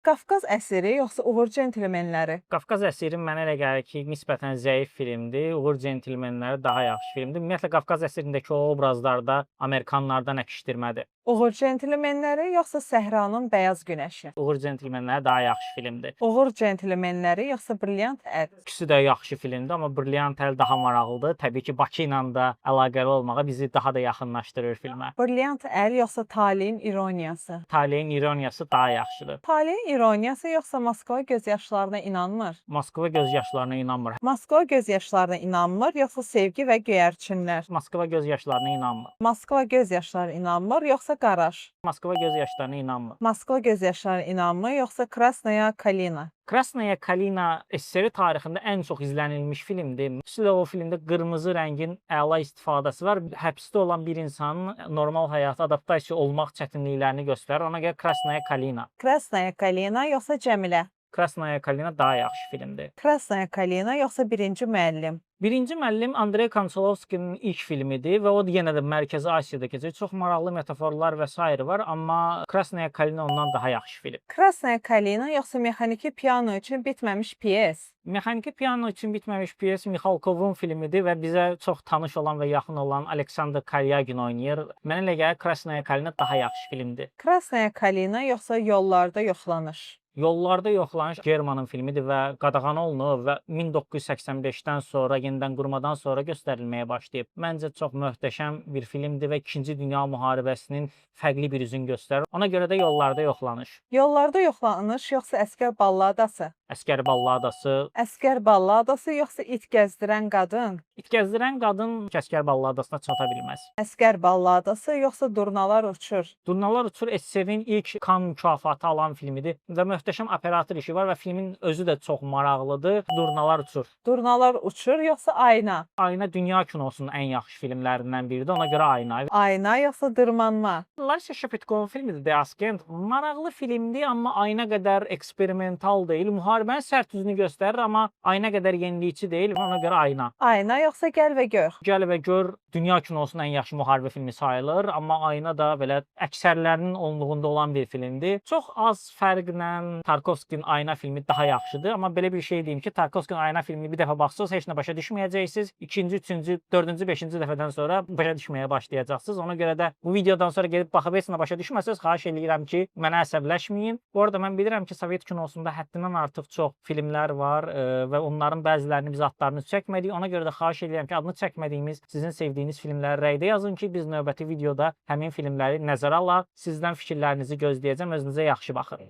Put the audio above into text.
Qafqaz əsiri yoxsa Uğur Centlmenləri? Qafqaz əsiri mənə elə gəlir ki, nisbətən zəif filmdir. Uğur Centlmenləri daha yaxşı filmdir. Ümumiyyətlə Qafqaz əsirindəki o obrazlarda Amerikanlardan əkişdirmədir. Uğur Centlmenləri yoxsa Səhranın Bəyaz Günəşi? Uğur Centlmenləri daha yaxşı filmdir. Uğur Centlmenləri yoxsa Brilliant Əl? İkisi də yaxşı filmdir, amma Brilliant Əl daha maraqlıdır. Təbii ki, Bakı ilə də əlaqəli olmağı bizi daha da yaxınlaşdırır filmə. Brilliant Əl yoxsa Taleyin İroniyası? Taleyin İroniyası daha yaxşıdır. Taleyin İroniyası yoxsa Moskva göz yaşlarına inanmır? Moskva göz yaşlarına inanmır. Moskva göz yaşlarına inanmır yoxsa Sevgi və Göyərçinlər? Moskva göz yaşlarına inanmır. Moskva göz yaşları inanmır yoxsa Qaraj? Moskva göz yaşlarına inanmır. Moskva göz yaşları inanmır yoxsa Krasnaya Kalina? Krasnaya Kalina SSR tarixində ən çox izlənilmiş filmdir. Xüsusilə o filmdə qırmızı rəngin əla istifadəsi var. Həbsdə olan bir insanın normal həyata adaptasiya olmaq çətinliklərini göstərir. Ona görə Krasnaya Kalina. Krasnaya Kalina yoxsa Cəmilə? Krasnaya Kalina daha yaxşı filmdir. Krasnaya Kalina yoxsa Birinci Müəllim? Birinci müəllim Andrey Konchalovskinin ilk filmidir və o da yenə də Mərkəzi Asiyada keçir. Çox maraqlı metaforlar və s. var, amma Krasnaya Kalina ondan daha yaxşı film. Krasnaya Kalina yoxsa Mexaniki piano üçün bitməmiş pyes? Mexaniki piano üçün bitməmiş pyes Mixalkovun filmidir və bizə çox tanış olan və yaxın olan Aleksandr Kalyagin oynayır. Mənə elə gəlir Krasnaya Kalina daha yaxşı filmdir. Krasnaya Kalina yoxsa Yollarda Yoxlanış? Yollarda Yoxlanış Germanın filmidir və qadağan olunub və 1985-dən sonra, yenidən qurmadan sonra göstərilməyə başlayıb. Məncə çox möhtəşəm bir filmdir və 2-ci Dünya müharibəsinin fərqli bir üzünü göstərir. Ona görə də Yollarda Yoxlanış. Yollarda Yoxlanış yoxsa Əsgər Balladası? Əsgər Balladası. Əsgər Balladası yoxsa İt gəzdirən qadın? İt gəzdirən qadın Əsgər Balladasına çata bilməz. Əsgər Balladası yoxsa Durnalar Uçur? Durnalar Uçur SSR-in ilk Cannes mükafatı alan filmidir və möhtəşəm operator işi var və filmin özü də çox maraqlıdır. Durnalar Uçur. Durnalar Uçur yoxsa Ayna? Ayna dünya kinosunun ən yaxşı filmlərindən biridir. Ona görə Ayna. Ayna yoxsa Dırmanma? Larisa Shepitkovun filmidir The Askent. Maraqlı filmdir, amma Ayna qədər eksperimental deyil. Müharibənin sərt üzünü göstərir, amma Ayna qədər yenilikçi deyil. Ona görə Ayna. Ayna yoxsa Gəl və Gör? Gəl və Gör dünya kinosunun ən yaxşı müharibə filmi sayılır, amma Ayna da belə əksərlərinin onluğunda olan bir filmdir. Çox az fərqlə Tarkovskinin Ayna filmi daha yaxşıdır, amma belə bir şey deyim ki, Tarkovskinin Ayna filmini bir dəfə baxsınız, heç nə başa düşməyəcəksiniz. İkinci, üçüncü, dördüncü, beşinci dəfədən sonra başa düşməyə başlayacaqsınız. Ona görə də bu videodan sonra gedib baxıb heç nə başa düşməsəz, xahiş eləyirəm ki, mənə əsəbləşməyin. Bu arada mən bilirəm ki, Sovet kinosunda həddindən artıq çox filmlər var və onların bəzilərini biz adlarını çəkmədik. Ona görə də xahiş eləyirəm ki, adını çəkmədiyimiz, sizin sevdiyiniz filmləri rəydə yazın ki, biz növbəti videoda həmin filmləri nəzərə alaq. Sizdən fikirlərinizi gözləyəcəm. Özünüzə yaxşı baxın.